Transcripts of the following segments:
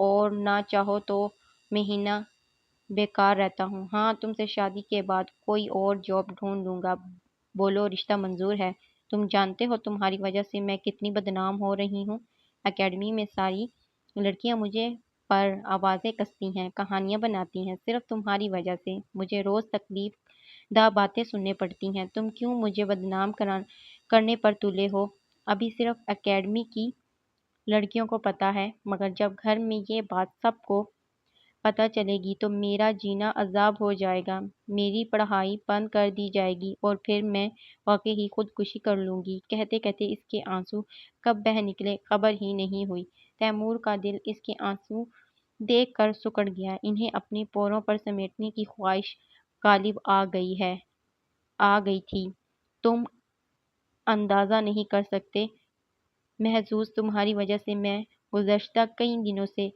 اور نہ چاہو تو مہینہ بیکار رہتا ہوں۔ ہاں، تم سے شادی کے بعد کوئی اور جاب ڈھونڈ لوں گا۔ بولو، رشتہ منظور ہے؟ تم جانتے ہو تمہاری وجہ سے میں کتنی بدنام ہو رہی ہوں۔ اکیڈمی میں ساری لڑکیاں مجھے پر آوازیں کستی ہیں، کہانیاں بناتی ہیں۔ صرف تمہاری وجہ سے مجھے روز تکلیف دہ باتیں سننے پڑتی ہیں۔ تم کیوں مجھے بدنام کرنے پر تلے ہو؟ ابھی صرف اکیڈمی کی لڑکیوں کو پتہ ہے، مگر جب گھر میں یہ بات سب کو پتہ چلے گی تو میرا جینا عذاب ہو جائے گا۔ میری پڑھائی بند کر دی جائے گی اور پھر میں واقعی ہی خودکشی کر لوں گی۔ کہتے کہتے اس کے آنسو کب بہہ نکلے خبر ہی نہیں ہوئی۔ تیمور کا دل اس کے آنسو دیکھ کر سکڑ گیا۔ انہیں اپنی پوروں پر سمیٹنے کی خواہش غالب آ گئی تھی۔ تم اندازہ نہیں کر سکتے محظوظ، تمہاری وجہ سے میں گزشتہ کئی دنوں سے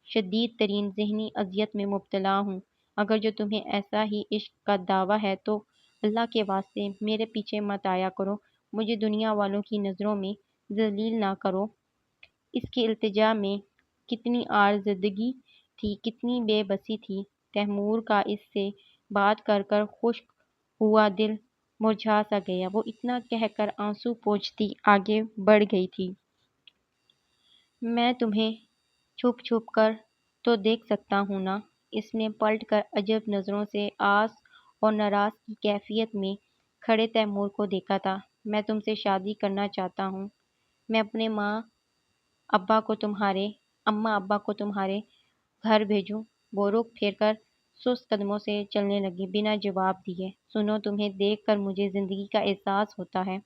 شدید ترین ذہنی اذیت میں مبتلا ہوں۔ اگر جو تمہیں ایسا ہی عشق کا دعویٰ ہے تو اللہ کے واسطے میرے پیچھے مت آیا کرو، مجھے دنیا والوں کی نظروں میں ذلیل نہ کرو۔ اس کی التجا میں کتنی آزردگی تھی، کتنی بے بسی تھی۔ تیمور کا اس سے بات کر کر خشک ہوا دل مرجھا سا گیا۔ وہ اتنا کہہ کر آنسو پوچھتی آگے بڑھ گئی تھی۔ میں تمہیں چھپ چھپ کر تو دیکھ سکتا ہوں نا؟ اس نے پلٹ کر عجب نظروں سے آس اور ناراض کی کیفیت میں کھڑے تیمور کو دیکھا تھا۔ میں تم سے شادی کرنا چاہتا ہوں۔ میں اپنے اماں ابا کو تمہارے گھر بھیجوں؟ وہ رخ پھیر کر سست قدموں سے چلنے لگی، بنا جواب دیے۔ سنو، تمہیں دیکھ کر مجھے زندگی کا احساس ہوتا ہے،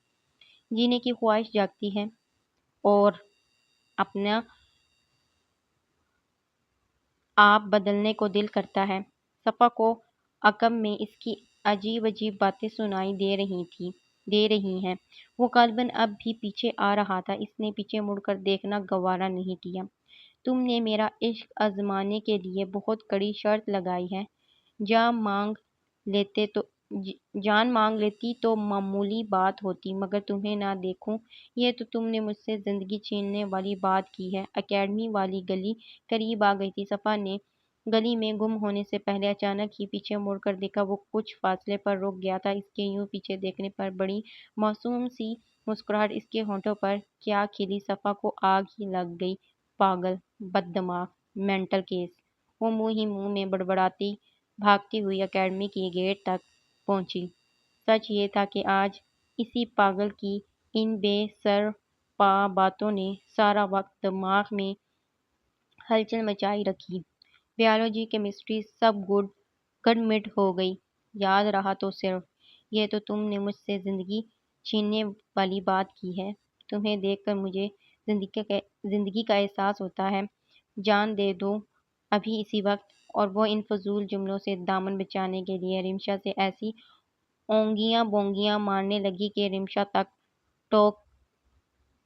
جینے کی خواہش جاگتی ہے اور اپنا آپ بدلنے کو دل کرتا ہے۔ صفا کو عقب میں اس کی عجیب عجیب باتیں سنائی دے رہی ہیں۔ وہ غالباً اب بھی پیچھے آ رہا تھا۔ اس نے پیچھے مڑ کر دیکھنا گوارا نہیں کیا۔ تم نے میرا عشق آزمانے کے لیے بہت کڑی شرط لگائی ہے۔ جان مانگ لیتی تو معمولی بات ہوتی، مگر تمہیں نہ دیکھوں یہ تو تم نے مجھ سے زندگی چھیننے والی بات کی ہے۔ اکیڈمی والی گلی قریب آ گئی تھی۔ صفا نے گلی میں گم ہونے سے پہلے اچانک ہی پیچھے مڑ کر دیکھا۔ وہ کچھ فاصلے پر رک گیا تھا۔ اس کے یوں پیچھے دیکھنے پر بڑی معصوم سی مسکراہٹ اس کے ہونٹوں پر کیا کھلی۔ صفا کو آگ ہی لگ گئی۔ پاگل، بددماغ، مینٹل کیس۔ وہ منہ ہی منہ میں بڑبڑاتی بھاگتی ہوئی اکیڈمی کے گیٹ تک پہنچی۔ سچ یہ تھا کہ آج اسی پاگل کی ان بے سر پا باتوں نے سارا وقت دماغ میں ہلچل مچائی رکھی۔ بیالوجی، کیمسٹری سب گڈ ہو گئی۔ یاد رہا تو صرف یہ تو تم نے مجھ سے زندگی چھیننے والی بات کی ہے۔ تمہیں دیکھ کر مجھے زندگی کا احساس ہوتا ہے۔ جان دے دوں ابھی اسی وقت۔ اور وہ ان فضول جملوں سے دامن بچانے کے لیے رمشا سے ایسی اونگیاں بونگیاں مارنے لگی کہ رمشا تک ٹوک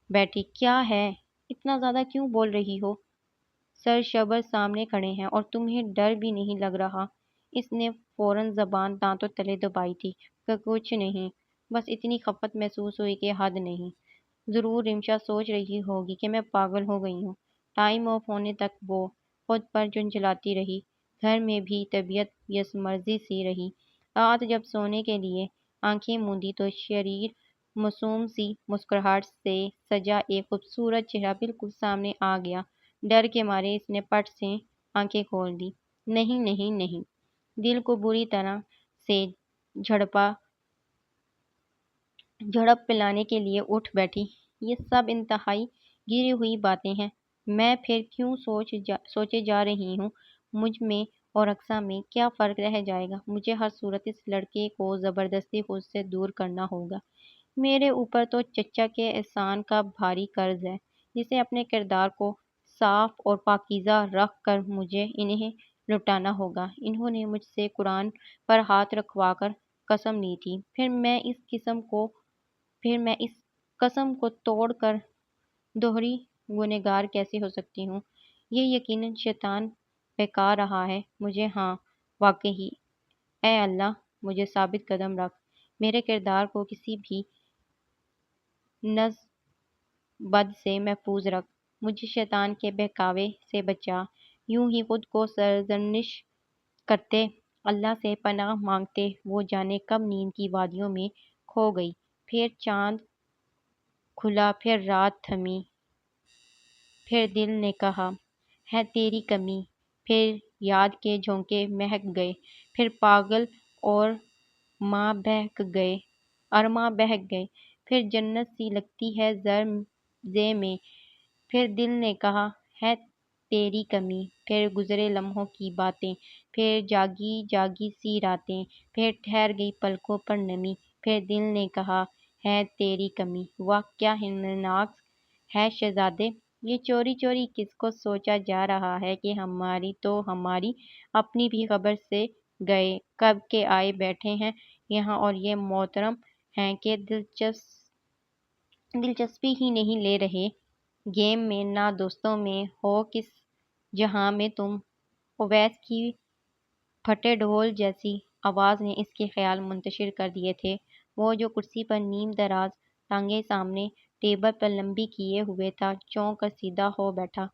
بیٹھی۔ کیا ہے؟ اتنا زیادہ کیوں بول رہی ہو؟ سر شبر سامنے کھڑے ہیں اور تمہیں ڈر بھی نہیں لگ رہا؟ اس نے فوراً زبان دانتوں تلے دبائی تھی کہ کچھ نہیں، بس اتنی خفت محسوس ہوئی کہ حد نہیں۔ ضرور رمشا سوچ رہی ہوگی کہ میں پاگل ہو گئی ہوں۔ ٹائم آف ہونے تک وہ خود پر جھنجھلاتی رہی۔ گھر میں بھی طبیعت یسمرزی سی رہی۔ رات جب سونے کے لیے آنکھیں موندی تو شریر معصوم سی مسکراہٹ سے سجا ایک خوبصورت چہرہ بالکل سامنے آ گیا۔ ڈر کے مارے اس نے پٹ سے آنکھیں کھول دی۔ نہیں نہیں نہیں، دل کو بری طرح سے جھڑپ پلانے کے لیے اٹھ بیٹھی۔ یہ سب انتہائی گری ہوئی باتیں ہیں۔ میں پھر کیوں سوچے جا رہی ہوں؟ مجھ میں اور اقصیٰ میں کیا فرق رہ جائے گا؟ مجھے ہر صورت اس لڑکے کو زبردستی خود سے دور کرنا ہوگا۔ میرے اوپر تو چچا کے احسان کا بھاری قرض ہے، جسے اپنے کردار کو صاف اور پاکیزہ رکھ کر مجھے انہیں لوٹانا ہوگا۔ انہوں نے مجھ سے قرآن پر ہاتھ رکھوا کر قسم لی تھی، پھر میں اس قسم کو توڑ کر دوہری گنہگار کیسے ہو سکتی ہوں؟ یہ یقیناً شیطان بہکا رہا ہے مجھے۔ ہاں واقعی، اے اللہ مجھے ثابت قدم رکھ، میرے کردار کو کسی بھی نظم بد سے محفوظ رکھ، مجھے شیطان کے بہکاوے سے بچا۔ یوں ہی خود کو سرزنش کرتے، اللہ سے پناہ مانگتے، وہ جانے کب نیند کی وادیوں میں کھو گئی۔ پھر چاند کھلا، پھر رات تھمی، پھر دل نے کہا ہے تیری کمی، پھر یاد کے جھونکے مہک گئے، پھر پاگل اور ماں بہک گئے، ارماں بہک گئے، پھر جنت سی لگتی ہے زے میں، پھر دل نے کہا ہے تیری کمی، پھر گزرے لمحوں کی باتیں، پھر جاگی جاگی سی راتیں، پھر ٹھہر گئی پلکوں پر نمی، پھر دل نے کہا ہے تیری کمی۔ واہ کیا ہنرناک ہے شہزادے! یہ چوری چوری کس کو سوچا جا رہا ہے کہ ہماری تو ہماری اپنی بھی خبر سے گئے، کب کے آئے بیٹھے ہیں یہاں، اور یہ محترم ہیں کہ دلچسپی ہی نہیں لے رہے گیم میں، نہ دوستوں میں، ہو کس جہاں میں تم؟ اویس کی پھٹے ڈھول جیسی آواز نے اس کے خیال منتشر کر دیے تھے۔ وہ جو کرسی پر نیم دراز ٹانگیں سامنے ٹیبل پر لمبی کیے ہوئے تھا، چونک کر سیدھا ہو بیٹھا۔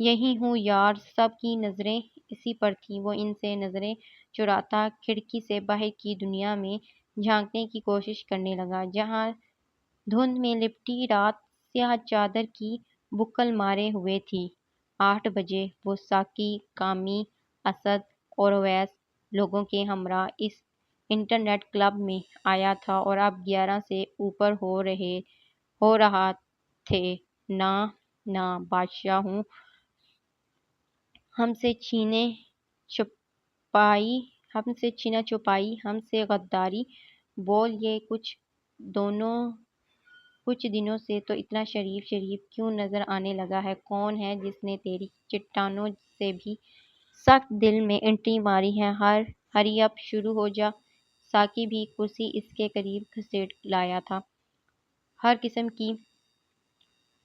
یہی ہوں یار، سب کی نظریں اسی پر تھیں۔ وہ ان سے نظریں چراتا کھڑکی سے باہر کی دنیا میں جھانکنے کی کوشش کرنے لگا، جہاں دھند میں لپٹی رات سیاہ چادر کی بکل مارے ہوئے تھی۔ 8 بجے وہ ساقی، کامی، اسد اور اویس لوگوں کے ہمراہ اس انٹرنیٹ کلب میں آیا تھا، اور اب 11 سے اوپر ہو رہا تھے۔ نہ نہ بادشاہ ہوں، ہم سے چھینا چھپائی، ہم سے غداری، بول یہ کچھ دنوں سے تو اتنا شریف شریف کیوں نظر آنے لگا ہے؟ کون ہے جس نے تیری چٹانوں سے بھی سخت دل میں انٹری ماری ہے؟ ہری اب شروع ہو جا۔ ساقی بھی کرسی اس کے قریب گھسیٹ لایا تھا۔ ہر قسم کی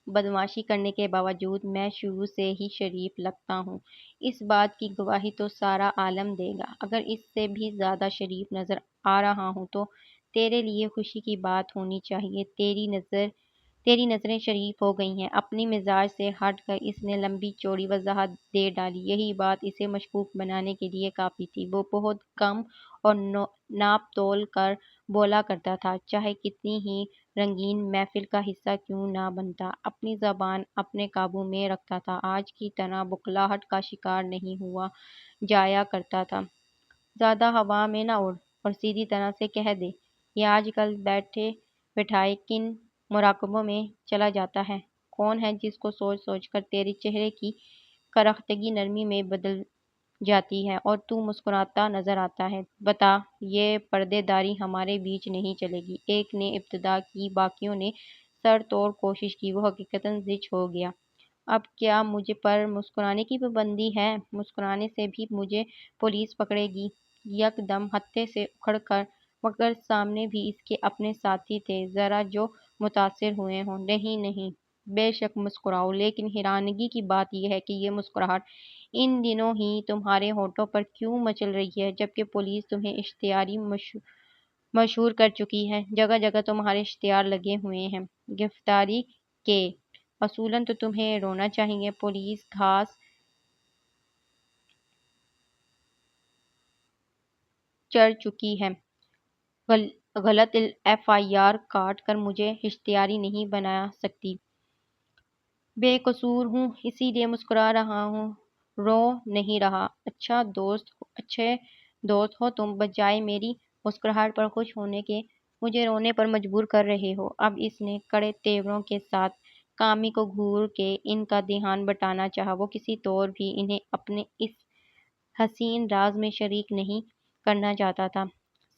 بدمعاشی کرنے کے باوجود میں شروع سے ہی شریف لگتا ہوں، اس بات کی گواہی تو سارا عالم دے گا۔ اگر اس سے بھی زیادہ شریف نظر آ رہا ہوں تو تیرے لیے خوشی کی بات ہونی چاہیے۔ تیری نظریں شریف ہو گئی ہیں۔ اپنی مزاج سے ہٹ کر اس نے لمبی چوڑی وضاحت دے ڈالی۔ یہی بات اسے مشکوک بنانے کے لیے کافی تھی۔ وہ بہت کم اور ناپ تول کر بولا کرتا تھا، چاہے کتنی ہی رنگین محفل کا حصہ کیوں نہ بنتا، اپنی زبان اپنے قابو میں رکھتا تھا، آج کی طرح بخلاہٹ کا شکار نہیں ہوا جایا کرتا تھا۔ زیادہ ہوا میں نہ اڑ اور سیدھی طرح سے کہہ دے، یہ آج کل بیٹھے بٹھائے کن مراقبوں میں چلا جاتا ہے؟ کون ہے جس کو سوچ سوچ کر تیرے چہرے کی کرختگی نرمی میں بدل جاتی ہے اور تو مسکراتا نظر آتا ہے؟ بتا، یہ پردے داری ہمارے بیچ نہیں چلے گی۔ ایک نے ابتدا کی، باقیوں نے سر توڑ کوشش کی، وہ حقیقتاً زچ ہو گیا۔ اب کیا مجھ پر مسکرانے کی پابندی ہے؟ مسکرانے سے بھی مجھے پولیس پکڑے گی؟ یک دم ہتھے سے اکھڑ کر، مگر سامنے بھی اس کے اپنے ساتھی تھے، ذرا جو متاثر ہوئے ہوں۔ نہیں نہیں، بے شک مسکراؤ، لیکن حیرانگی کی بات یہ ہے کہ یہ مسکراہٹ ان دنوں ہی تمہارے ہونٹوں پر کیوں مچل رہی ہے، جبکہ پولیس تمہیں اشتہاری مشہور کر چکی ہے۔ جگہ جگہ تمہارے اشتہار لگے ہوئے ہیں گرفتاری کے۔ اصولاً تو تمہیں رونا چاہیے، پولیس گھاس چر چکی ہے، غلط FIR کاٹ کر مجھے اشتہاری نہیں بنا سکتی۔ بے قصور ہوں، اسی لیے مسکرا رہا ہوں، رو نہیں رہا۔ اچھے دوست ہو تم، بجائے میری مسکراہٹ پر خوش ہونے کے مجھے رونے پر مجبور کر رہے ہو۔ اب اس نے کڑے تیوروں کے ساتھ کامی کو گھور کے ان کا دھیان بٹانا چاہا۔ وہ کسی طور بھی انہیں اپنے اس حسین راز میں شریک نہیں کرنا چاہتا تھا،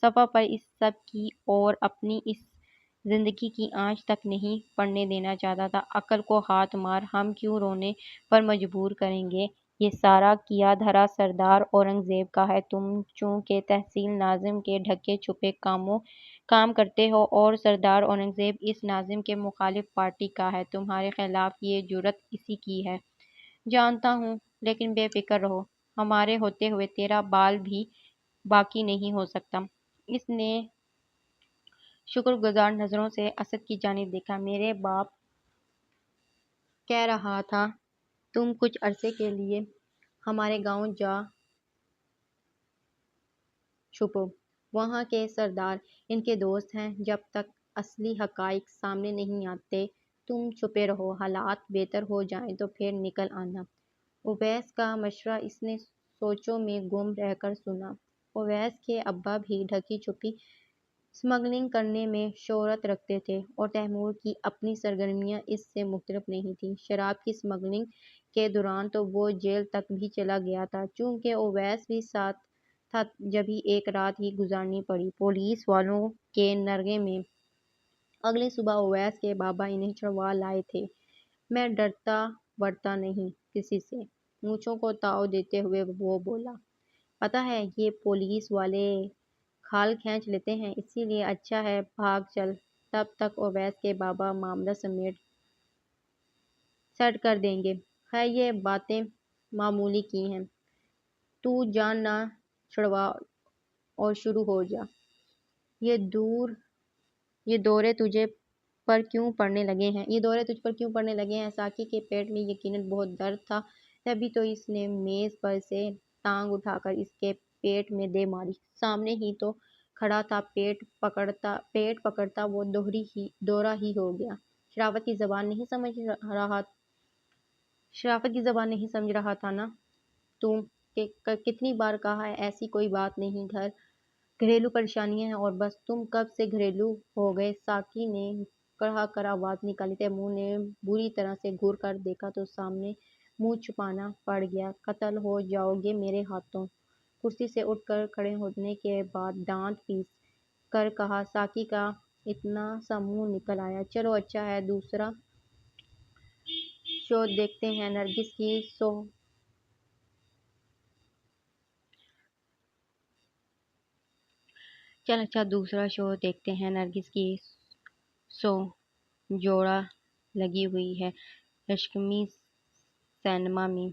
صفحہ پر اس سب کی اور اپنی اس زندگی کی آنچ تک نہیں پڑنے دینا چاہتا تھا۔ عقل کو ہاتھ مار، ہم کیوں رونے پر مجبور کریں گے؟ یہ سارا کیا دھرا سردار اورنگزیب کا ہے۔ تم چونکہ تحصیل ناظم کے ڈھکے چھپے کام کرتے ہو اور سردار اورنگزیب اس ناظم کے مخالف پارٹی کا ہے، تمہارے خلاف یہ جرأت اسی کی ہے۔ جانتا ہوں، لیکن بے فکر رہو، ہمارے ہوتے ہوئے تیرا بال بھی باقی نہیں ہو سکتا۔ اس نے شکر گزار نظروں سے اسد کی جانب دیکھا۔ میرے باپ کہہ رہا تھا تم کچھ عرصے کے لیے ہمارے گاؤں جا چھپو، وہاں کے سردار ان کے دوست ہیں، جب تک اصلی حقائق سامنے نہیں آتے تم چھپے رہو، حالات بہتر ہو جائیں تو پھر نکل آنا۔ اویس کا مشورہ اس نے سوچوں میں گم رہ کر سنا۔ اویس کے ابا بھی ڈھکی چھپی اسمگلنگ کرنے میں شہرت رکھتے تھے اور تیمور کی اپنی سرگرمیاں اس سے مختلف نہیں تھیں۔ شراب کی اسمگلنگ کے دوران تو وہ جیل تک بھی چلا گیا تھا۔ چونکہ اویس بھی ساتھ تھا، جبھی ایک رات ہی گزارنی پڑی پولیس والوں کے نرغے میں۔ اگلی صبح اویس کے بابا انہیں چھڑوا لائے تھے۔ میں ڈرتا ورتا نہیں کسی سے، مونچھوں کو تاؤ دیتے ہوئے وہ بولا۔ پتہ ہے یہ پولیس والے کھال کھینچ لیتے ہیں، اسی لیے اچھا ہے بھاگ چل۔ تب تک اویس کے بابا معاملہ سمیٹ سیٹ کر دیں گے۔ خیر یہ باتیں معمولی کی ہیں، تو جان نہ چھڑوا اور شروع ہو جا۔ یہ دورے تجھ پر کیوں پڑنے لگے ہیں؟ ساقی کے پیٹ میں یقیناً بہت درد تھا، تبھی تو اس نے میز پر سے ٹانگ اٹھا کر اس کے پیٹ میں دے ماری۔ سامنے ہی تو کھڑا تھا، پیٹ پکڑتا وہ دورہ ہی ہو گیا۔ شرافت کی زبان نہیں سمجھ رہا تھا نا تو؟ کتنی بار کہا ہے ایسی کوئی بات نہیں، گھریلو پریشانیاں ہیں اور بس۔ تم کب سے گھریلو ہو گئے؟ ساقی نے کڑا کر آواز نکالی۔ تیمور نے بری طرح سے گھور کر دیکھا تو سامنے منہ چھپانا پڑ گیا۔ قتل ہو جاؤ گے میرے ہاتھوں۔ کرسی سے اٹھ کر کھڑے ہونے کے بعد دانت پیس کر کہا۔ ساقی کا اتنا سا منہ نکل آیا۔ چلو اچھا ہے، دوسرا شو دیکھتے ہیں، نرگس کی سو جوڑا لگی ہوئی ہے رشکمی سینما میں۔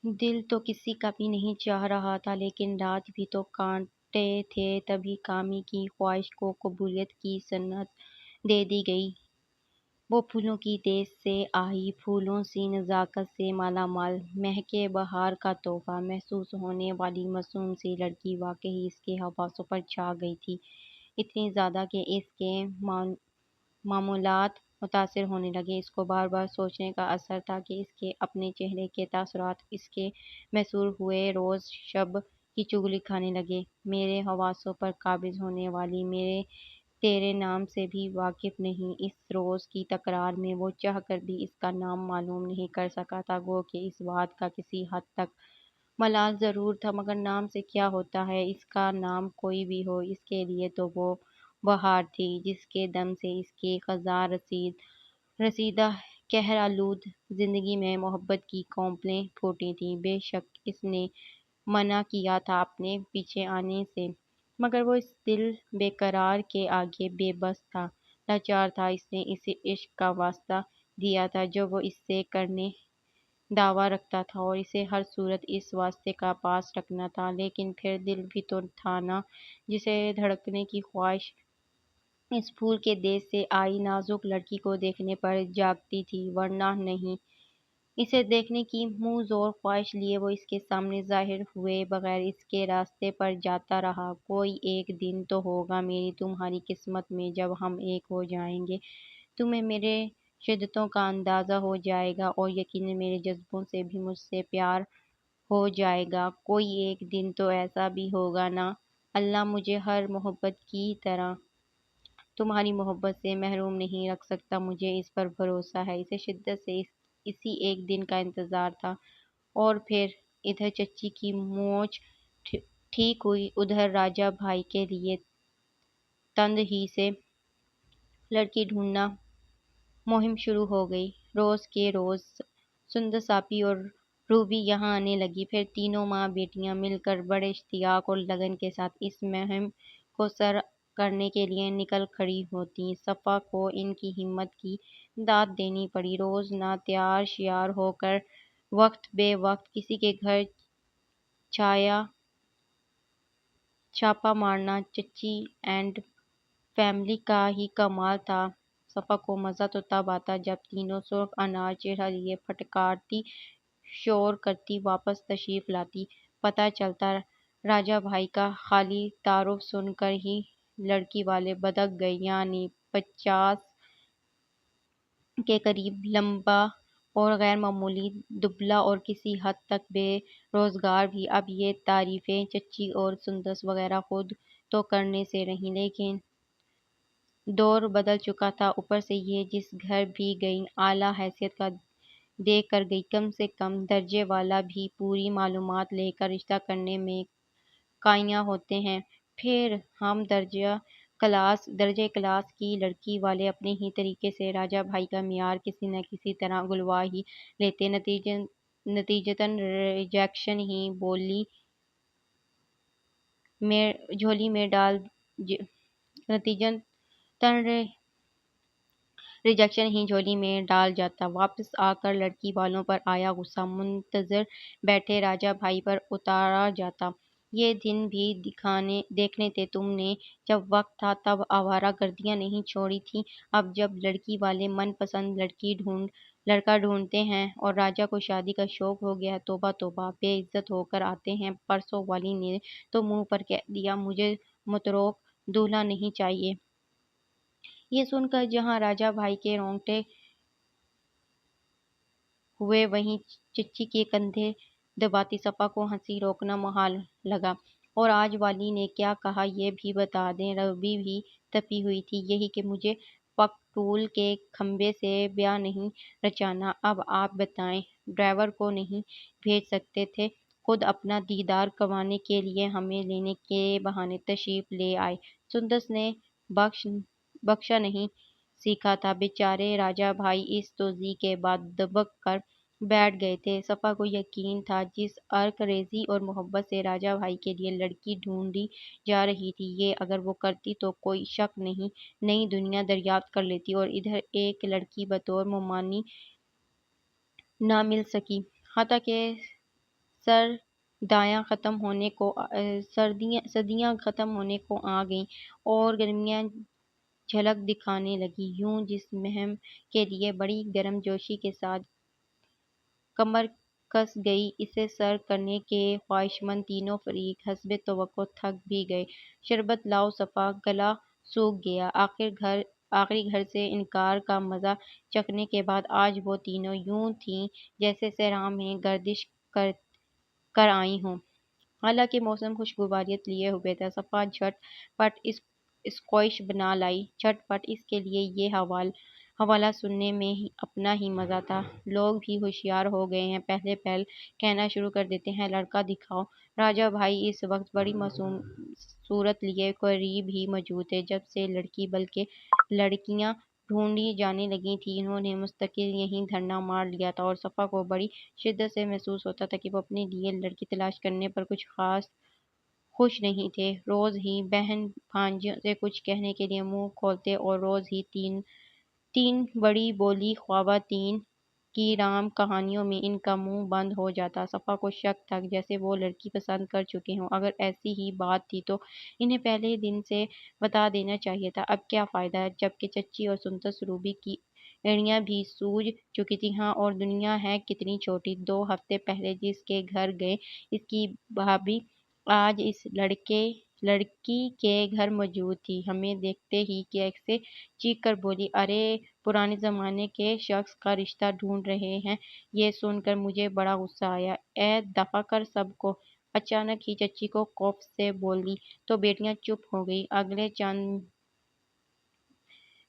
دل تو کسی کا بھی نہیں چاہ رہا تھا، لیکن رات بھی تو کاٹے تھے، تبھی کامی کی خواہش کو قبولیت کی سند دے دی گئی۔ وہ پھولوں کی دیس سے آئی، پھولوں سی نزاکت سے مالا مال، مہکے بہار کا تحفہ محسوس ہونے والی معصوم سی لڑکی واقعی اس کے حواسوں پر چھا گئی تھی، اتنی زیادہ کہ اس کے معمولات متاثر ہونے لگے۔ اس کو بار بار سوچنے کا اثر تھا کہ اس کے اپنے چہرے کے تاثرات اس کے محصور ہوئے روز شب کی چغلی کھانے لگے۔ میرے حواسوں پر قابض ہونے والی، میرے تیرے نام سے بھی واقف نہیں، اس روز کی تکرار میں وہ چاہ کر بھی اس کا نام معلوم نہیں کر سکا تھا۔ گو کہ اس بات کا کسی حد تک ملال ضرور تھا، مگر نام سے کیا ہوتا ہے، اس کا نام کوئی بھی ہو، اس کے لیے تو وہ بہار تھی جس کے دم سے اس کی خزاں رسیدہ قہر آلود زندگی میں محبت کی کونپلیں پھوٹی تھیں۔ بے شک اس نے منع کیا تھا اپنے پیچھے آنے سے، مگر وہ اس دل بے قرار کے آگے بے بس تھا، لاچار تھا۔ اس نے اسے عشق کا واسطہ دیا تھا جو وہ اس سے کرنے دعویٰ رکھتا تھا، اور اسے ہر صورت اس واسطے کا پاس رکھنا تھا، لیکن پھر دل بھی تو تھا نا جسے دھڑکنے کی خواہش اس پھول کے دیس سے آئی نازک لڑکی کو دیکھنے پر جاگتی تھی، ورنہ نہیں۔ اسے دیکھنے کی منہ زور خواہش لیے وہ اس کے سامنے ظاہر ہوئے بغیر اس کے راستے پر جاتا رہا۔ کوئی ایک دن تو ہوگا میری تمہاری قسمت میں جب ہم ایک ہو جائیں گے، تمہیں میرے شدتوں کا اندازہ ہو جائے گا اور یقیناً میرے جذبوں سے بھی مجھ سے پیار ہو جائے گا۔ کوئی ایک دن تو ایسا بھی ہوگا نا، اللہ مجھے ہر محبت کی طرح تمہاری محبت سے محروم نہیں رکھ سکتا، مجھے اس پر بھروسہ ہے۔ اسے شدت سے اسی ایک دن کا انتظار تھا۔ اور پھر ادھر چچی کی موچ ٹھیک ہوئی، ادھر راجا بھائی کے لیے تند ہی سے لڑکی ڈھونڈنا مہم شروع ہو گئی۔ روز کے روز سندس آپی اور روبی یہاں آنے لگی، پھر تینوں ماں بیٹیاں مل کر بڑے اشتیاق اور لگن کے ساتھ اس مہم کو سر کرنے کے لیے نکل کھڑی ہوتیں۔ صفا کو ان کی ہمت کی داد دینی پڑی۔ روز نہ تیار شیار ہو کر وقت بے وقت کسی کے گھر چھاپا مارنا چچی اینڈ فیملی کا ہی کمال تھا۔ صفا کو مزہ تو تب آتا جب تینوں سرخ انار چہرہ لیے پھٹکارتی شور کرتی واپس تشریف لاتی۔ پتہ چلتا راجا بھائی کا خالی تعارف سن کر ہی لڑکی والے بدک گئے، یعنی 50 کے قریب، لمبا اور غیر معمولی، دبلا اور کسی حد تک بے روزگار بھی۔ اب یہ تعریفیں چچی اور سندس وغیرہ خود تو کرنے سے رہیں، لیکن دور بدل چکا تھا۔ اوپر سے یہ جس گھر بھی گئیں اعلیٰ حیثیت کا دے کر گئی، کم سے کم درجے والا بھی پوری معلومات لے کر رشتہ کرنے میں قائل ہوتے ہیں۔ پھر ہم درجہ کلاس کی لڑکی والے اپنے ہی طریقے سے راجا بھائی کا معیار کسی نہ کسی طرح گلوا ہی لیتے، نتیجتاً ریجیکشن ہی جھولی میں ڈال جاتا۔ واپس آ کر لڑکی والوں پر آیا غصہ منتظر بیٹھے راجا بھائی پر اتارا جاتا۔ یہ دن بھی دیکھنے تھے تم نے، جب وقت تھا تب آوارہ گردیاں نہیں چھوڑی تھیں۔ اب جب لڑکی والے من پسند لڑکا ڈھونڈتے ہیں اور راجا کو شادی کا شوق ہو گیا ہے، توبہ توبہ، بے عزت ہو کر آتے ہیں۔ پرسوں والی نے تو منہ پر کہہ دیا، مجھے متروک دولہا نہیں چاہیے۔ یہ سن کر جہاں راجا بھائی کے رونگٹے ہوئے، وہیں چچی کے کندھے دباتی صفا کو ہنسی روکنا محال لگا۔ اور آج والی نے کیا کہا یہ بھی بتا دیں۔ روی بھی تپی ہوئی تھی، یہی کہ مجھے پکٹول کے کھمبے سے بیاہ نہیں رچانا۔ اب آپ بتائیں، ڈرائیور کو نہیں بھیج سکتے تھے؟ خود اپنا دیدار کروانے کے لیے ہمیں لینے کے بہانے تشریف لے آئے۔ سندس نے بخشا نہیں سیکھا تھا۔ بیچارے راجا بھائی اس توضیح کے بعد دبک کر بیٹھ گئے تھے۔ صفا کو یقین تھا جس عرق ریزی اور محبت سے راجا بھائی کے لیے لڑکی ڈھونڈی جا رہی تھی، یہ اگر وہ کرتی تو کوئی شک نہیں نئی دنیا دریافت کر لیتی، اور ادھر ایک لڑکی بطور ممانی نہ مل سکی۔ حتیٰ کہ سردیاں ختم ہونے کو آ گئیں اور گرمیاں جھلک دکھانے لگیں، یوں جس مہم کے لیے بڑی گرم جوشی کے ساتھ کمر کس گئی، اسے سر کرنے کے خواہشمند تینوں فریق حسب توقع تھک بھی گئے۔ شربت لاؤ صفا، گلا سوکھ گیا۔ آخری گھر سے انکار کا مزہ چکھنے کے بعد آج وہ تینوں یوں تھیں جیسے صحرا میں گردش کر آئی ہوں۔ حالانکہ موسم خوشگواریت لیے ہوئے تھا۔ صفا جھٹ پٹ اسکوش بنا لائی۔ جھٹ پٹ، اس کے لیے یہ حوالہ سننے میں اپنا ہی مزہ تھا۔ لوگ بھی ہوشیار ہو گئے ہیں، پہلے پہل کہنا شروع کر دیتے ہیں، لڑکا دکھاؤ۔ راجا بھائی اس وقت بڑی معصوم صورت لیے قریب ہی موجود تھے۔ جب سے لڑکی بلکہ لڑکیاں ڈھونڈی جانے لگی تھیں، انہوں نے مستقل یہیں دھرنا مار لیا تھا، اور صفا کو بڑی شدت سے محسوس ہوتا تھا کہ وہ اپنے لیے لڑکی تلاش کرنے پر کچھ خاص خوش نہیں تھے۔ روز ہی بہن بھانجیوں سے کچھ کہنے کے لیے منہ کھولتے اور روز ہی تین بڑی بولی خواتین کی رام کہانیوں میں ان کا منہ بند ہو جاتا۔ صفا کو شک تھا جیسے وہ لڑکی پسند کر چکے ہوں۔ اگر ایسی ہی بات تھی تو انہیں پہلے دن سے بتا دینا چاہیے تھا۔ اب کیا فائدہ، جبکہ چچی اور سندس روبی کی ایڑیاں بھی سوج چکی تھیں۔ ہاں، اور دنیا ہے کتنی چھوٹی، 2 ہفتے پہلے جس کے گھر گئے اس کی بھابھی آج اس لڑکی کے گھر موجود تھی۔ ہمیں دیکھتے ہی کیسے چیخ کر بولی، ارے پرانے زمانے کے شخص کا رشتہ ڈھونڈ رہے ہیں۔ یہ سن کر مجھے بڑا غصہ آیا۔ اے دفعہ کر سب کو، اچانک ہی چچی کو خوف سے بول دی تو بیٹیاں چپ ہو گئیں۔ اگلے چند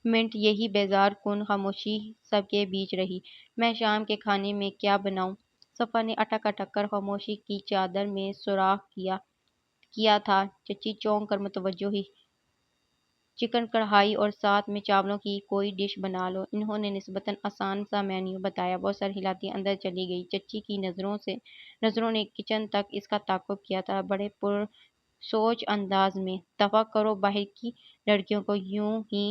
منٹ یہی بیزار کن خاموشی سب کے بیچ رہی۔ میں شام کے کھانے میں کیا بناؤں؟ صفا نے اٹک اٹک کر خاموشی کی چادر میں سوراخ کیا تھا۔ چچی چونک کر متوجہ ہوئی۔ چکن کڑھائی اور ساتھ میں چاولوں کی کوئی ڈش بنا لو۔ انہوں نے نسبتاً آسان سا مینیو بتایا۔ وہ سر ہلاتی اندر چلی گئی۔ چچی کی نظروں نے کچن تک اس کا تعاقب کیا تھا، بڑے پرسوچ انداز میں۔ دفعہ کرو باہر کی لڑکیوں کو۔ یوں ہی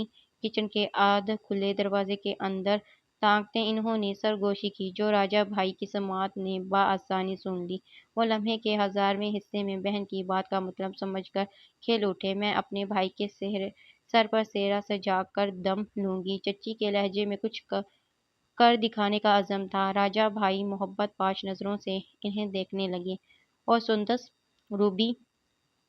کچن کے آدھ کھلے دروازے کے اندر تاکتے انہوں نے سرگوشی کی، جو راجا بھائی کی سماعت نے بآسانی سن لی۔ وہ لمحے کے 1000ویں حصے میں بہن کی بات کا مطلب سمجھ کر کھل اٹھے۔ میں اپنے بھائی کے سر پر سہرا سجا کر دم لوں گی۔ چچی کے لہجے میں کچھ کر دکھانے کا عزم تھا۔ راجا بھائی محبت پاش نظروں سے انہیں دیکھنے لگے اور سندس روبی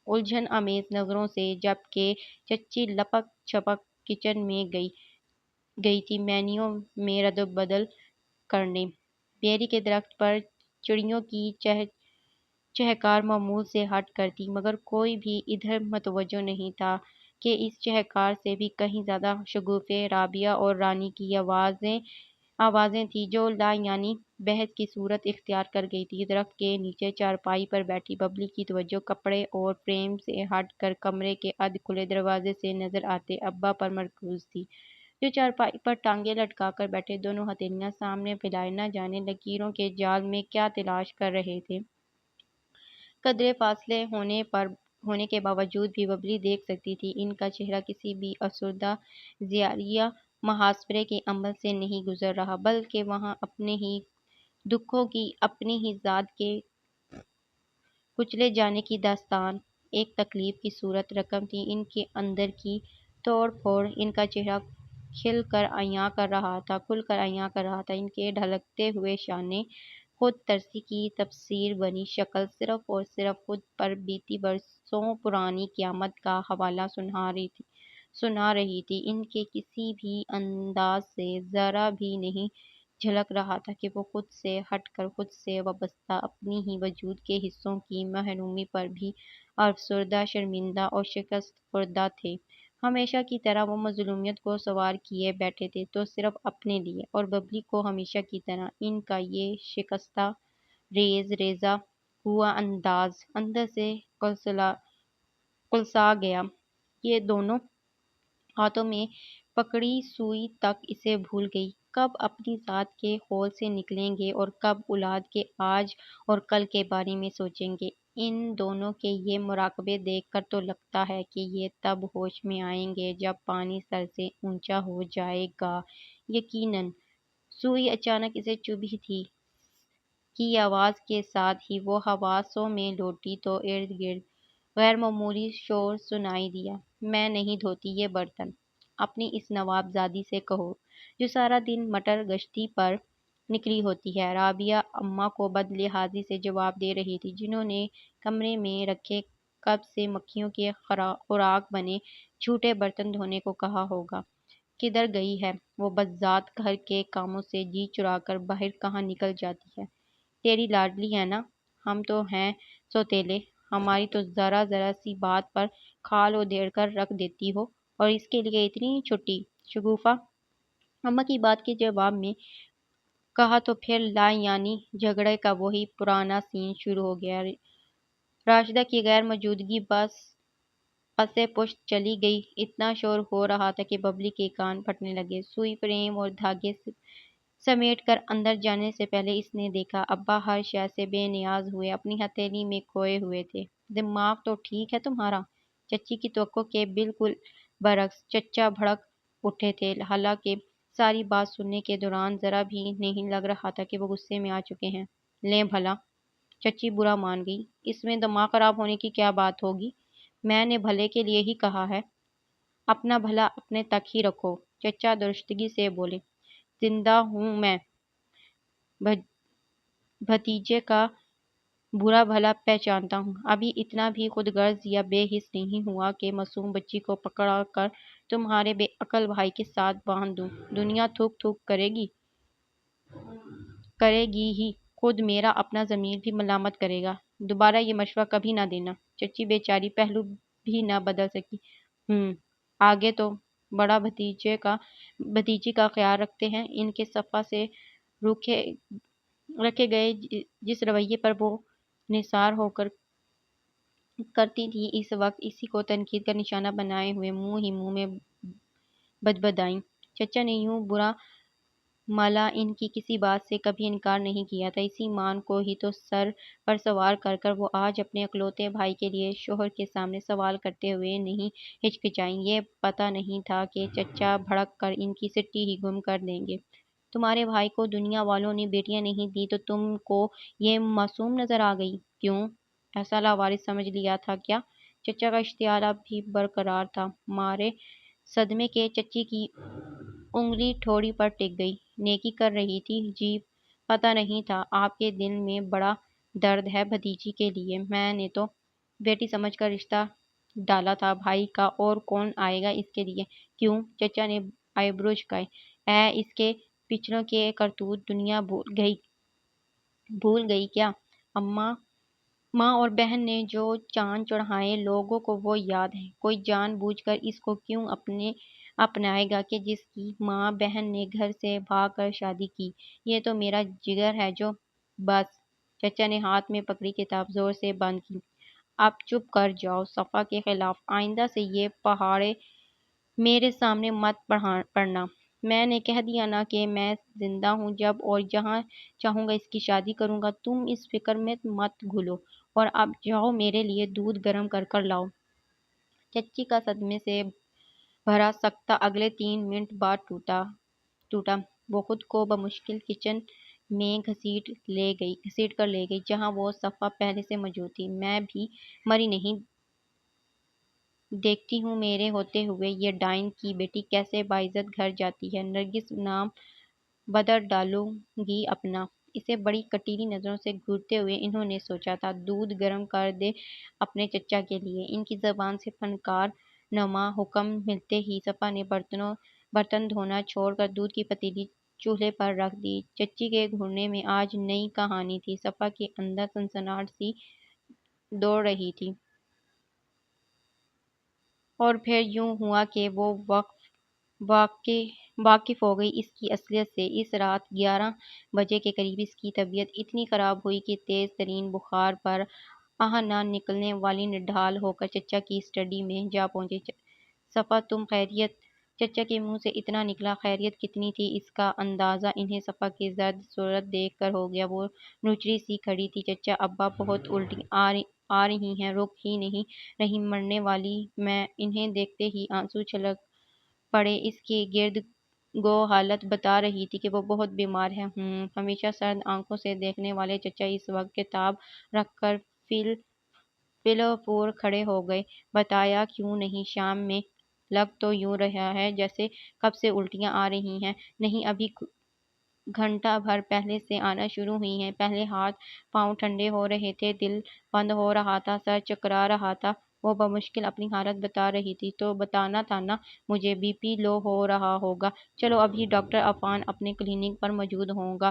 الجھن آمیز نظروں سے، جبکہ چچی لپک چھپک کچن میں گئی تھی مینیو میں رد و بدل کرنے۔ بیری کے درخت پر چڑیوں کی چہکار معمول سے ہٹ کر تھی، مگر کوئی بھی ادھر متوجہ نہیں تھا کہ اس چہکار سے بھی کہیں زیادہ شگوفے رابعہ اور رانی کی آوازیں تھیں جو لا یعنی بحث کی صورت اختیار کر گئی تھی۔ درخت کے نیچے چارپائی پر بیٹھی ببلی کی توجہ کپڑے اور فریم سے ہٹ کر کمرے کے ادھ کھلے دروازے سے نظر آتے ابا پر مرکوز تھی، جو چارپائی پر ٹانگیں لٹکا کر بیٹھے دونوں ہتھیلیاں سامنے پھیلائے نہ جانے لکیروں کے جال میں کیا تلاش کر رہے تھے۔ قدرے فاصلے ہونے کے باوجود بھی ببلی دیکھ سکتی تھی۔ ان کا چہرہ کسی بھی افسردہ زیائی یا محاصرے کے عمل سے نہیں گزر رہا، بلکہ وہاں اپنے ہی دکھوں کی، اپنی ہی ذات کے کچلے جانے کی داستان ایک تکلیف کی صورت رقم تھی۔ ان کے اندر کی توڑ پھوڑ ان کا چہرہ کھل کر عیاں کر رہا تھا۔ ان کے ڈھلکتے ہوئے شانے خود ترسی کی تفسیر بنی شکل صرف اور صرف خود پر بیتی برسوں پرانی قیامت کا حوالہ سنا رہی تھی۔ ان کے کسی بھی انداز سے ذرا بھی نہیں جھلک رہا تھا کہ وہ خود سے ہٹ کر، خود سے وابستہ اپنی ہی وجود کے حصوں کی محرومی پر بھی افسردہ، شرمندہ اور شکست خوردہ تھے۔ ہمیشہ کی طرح وہ مظلومیت کو سوار کیے بیٹھے تھے تو صرف اپنے لیے، اور ببلی کو ہمیشہ کی طرح ان کا یہ شکستہ ریزہ ہوا انداز اندر سے کلسا گیا۔ یہ دونوں ہاتھوں میں پکڑی سوئی تک اسے بھول گئی۔ کب اپنی ذات کے خول سے نکلیں گے اور کب اولاد کے آج اور کل کے بارے میں سوچیں گے۔ ان دونوں کے یہ مراقبے دیکھ کر تو لگتا ہے کہ یہ تب ہوش میں آئیں گے جب پانی سر سے اونچا ہو جائے گا۔ یقیناً سوئی اچانک اسے چبھی تھی کی آواز کے ساتھ ہی وہ حواسوں میں لوٹی تو ارد گرد غیر معمولی شور سنائی دیا۔ میں نہیں دھوتی یہ برتن، اپنی اس نواب زادی سے کہو جو سارا دن مٹر گشتی پر نکلی ہوتی ہے۔ رابعہ اماں کو بد لحاظی سے جواب دے رہی تھی، جنہوں نے کمرے میں رکھے کب سے مکھیوں کے خوراک بنے جھوٹے برتن دھونے کو کہا ہوگا۔ کدھر گئی ہے وہ بذات گھر کے کاموں سے جی چرا کر باہر کہاں نکل جاتی ہے؟ تیری لاڈلی ہے نا، ہم تو ہیں سوتیلے، ہماری تو ذرا سی بات پر کھال ادھیڑ کر رکھ دیتی ہو، اور اس کے لیے اتنی چھٹی شگوفہ۔ اماں کی بات کے جواب میں کہا تو پھر لا یعنی جھگڑے کا وہی پرانا سین شروع ہو گیا۔ راشدہ کی غیر موجودگی پسے پشت چلی گئی۔ اتنا شور ہو رہا تھا کہ ببلی کے کان پھٹنے لگے۔ سوئی فریم اور دھاگے سمیٹ کر اندر جانے سے پہلے اس نے دیکھا ابا ہر شے سے بے نیاز ہوئے اپنی ہتھیلی میں کھوئے ہوئے تھے۔ دماغ تو ٹھیک ہے تمہارا؟ چچی کی توقع کے بالکل برعکس چچا بھڑک اٹھے تھے، حالانکہ ساری بات سننے کے دوران ذرا بھی نہیں لگ رہا تھا کہ وہ غصے میں آ چکے ہیں۔ لیں بھلا، چچی برا مان گئی، اس میں دماغ خراب ہونے کی کیا بات ہوگی؟ میں نے بھلے کے لیے ہی کہا ہے، اپنا بھلا اپنے تک ہی رکھو۔ چچا درستگی سے بولے، زندہ ہوں میں بھتیجے کا برا بھلا پہچانتا ہوں، ابھی اتنا بھی خود غرض یا بے حس نہیں ہوا کہ معصوم بچی کو پکڑا کر تمہارے بے عقل بھائی کے ساتھ باندھ دوں۔ دنیا تھوک تھوک کرے گی ہی، خود میرا اپنا ضمیر بھی ملامت کرے گا۔ دوبارہ یہ مشورہ کبھی نہ دینا۔ چچی بیچاری پہلو بھی نہ بدل سکی۔ آگے تو بڑا بھتیجی کا خیال رکھتے ہیں۔ ان کے صفحہ سے رکھے گئے جس رویے پر وہ نثار ہو کر کرتی تھی، اس وقت اسی کو تنقید کا نشانہ بنائے ہوئے منہ ہی منہ میں بدبدائیں۔ چچا نے یوں برا مالا ان کی کسی بات سے کبھی انکار نہیں کیا تھا، اسی مان کو ہی تو سر پر سوار کر کر وہ آج اپنے اکلوتے بھائی کے لیے شوہر کے سامنے سوال کرتے ہوئے نہیں ہچکچائیں۔ یہ پتہ نہیں تھا کہ چچا بھڑک کر ان کی سٹی ہی گم کر دیں گے۔ تمہارے بھائی کو دنیا والوں نے بیٹیاں نہیں دی تو تم کو یہ معصوم نظر آ گئی؟ کیوں، ایسا لاوارث سمجھ لیا تھا کیا؟ چچا کا اشتعال اب بھی برقرار تھا۔ مارے صدمے کے چچی کی انگلی ٹھوڑی پر ٹک گئی۔ نیکی کر رہی تھی؟ جی پتہ نہیں تھا آپ کے دل میں بڑا درد ہے بھتیجی کے لیے۔ میں نے تو بیٹی سمجھ کر رشتہ ڈالا تھا بھائی کا، اور کون آئے گا اس کے لیے؟ کیوں؟ چچا نے آئی برو جھکائے۔ اس کے پچھلوں کے کرتوت دنیا بھول گئی کیا؟ اماں، ماں اور بہن نے جو چاند چڑھائے لوگوں کو وہ یاد ہے؟ کوئی جان بوجھ کر اس کو کیوں اپنائے گا کہ جس کی ماں بہن نے گھر سے بھاگ کر شادی کی؟ یہ تو میرا جگر ہے جو… بس، چچا نے ہاتھ میں پکڑی کتاب زور سے بند کی۔ اب چپ کر جاؤ، صفا کے خلاف آئندہ سے یہ پہاڑے میرے سامنے مت پڑھنا۔ میں نے کہہ دیا نا کہ میں زندہ ہوں، جب اور جہاں چاہوں گا اس کی شادی کروں گا۔ تم اس فکر میں مت گھلو، اور اب جاؤ میرے لیے دودھ گرم کر لاؤ۔ چچی کا صدمے سے بھرا سکتہ اگلے 3 منٹ بعد ٹوٹا۔ وہ خود کو بمشکل کچن میں گھسیٹ کر لے گئی، جہاں وہ صفا پہلے سے موجود تھی۔ میں بھی مری نہیں، دیکھتی ہوں میرے ہوتے ہوئے یہ ڈائن کی بیٹی کیسے باعزت گھر جاتی ہے۔ نرگس نام بدل ڈالوں گی اپنا۔ اسے بڑی کٹیلی نظروں سے گھورتے ہوئے انہوں نے سوچا تھا، دودھ گرم کر دے اپنے چچا کے لیے۔ ان کی زبان سے فنکار نما حکم ملتے ہی صفا نے برتن دھونا چھوڑ کر دودھ کی پتیلی چولہے پر رکھ دی۔ چچی کے گھورنے میں آج نئی کہانی تھی۔ صفا کے اندر سنسناہٹ سی دوڑ رہی تھی۔ اور پھر یوں ہوا کہ وہ واقف ہو گئی اس کی اصلیت سے۔ اس رات 11 بجے کے قریب اس کی طبیعت اتنی خراب ہوئی کہ تیز ترین بخار پر آہ نہ نکلنے والی نڈھال ہو کر چچا کی اسٹڈی میں جا پہنچی۔ صفا، تم خیریت؟ چچا کے منہ سے اتنا نکلا، خیریت کتنی تھی اس کا اندازہ انہیں صفا کی زرد صورت دیکھ کر ہو گیا۔ وہ نچڑی سی کھڑی تھی۔ چچا، ابا بہت الٹی آ رہی ہیں، رک ہی نہیں رہی، مرنے والی۔ میں انہیں دیکھتے ہی آنسو چھلک پڑے۔ اس کی گرد گو حالت بتا رہی تھی کہ وہ بہت بیمار ہے۔ ہمیشہ سرد آنکھوں سے دیکھنے والے چچا اس وقت کتاب رکھ کر فل فور کھڑے ہو گئے۔ بتایا کیوں نہیں؟ شام میں لگ تو یوں رہا ہے جیسے کب سے الٹیاں آ رہی ہیں۔ نہیں، ابھی گھنٹہ بھر پہلے سے آنا شروع ہوئی ہیں۔ پہلے ہاتھ پاؤں ٹھنڈے ہو رہے تھے، دل بند ہو رہا تھا، سر چکرا رہا تھا۔ وہ بمشکل اپنی حالت بتا رہی تھی۔ تو بتانا تھا نا، مجھے بی پی لو ہو رہا ہوگا۔ چلو، ابھی ڈاکٹر عفان اپنے کلینک پر موجود ہوگا۔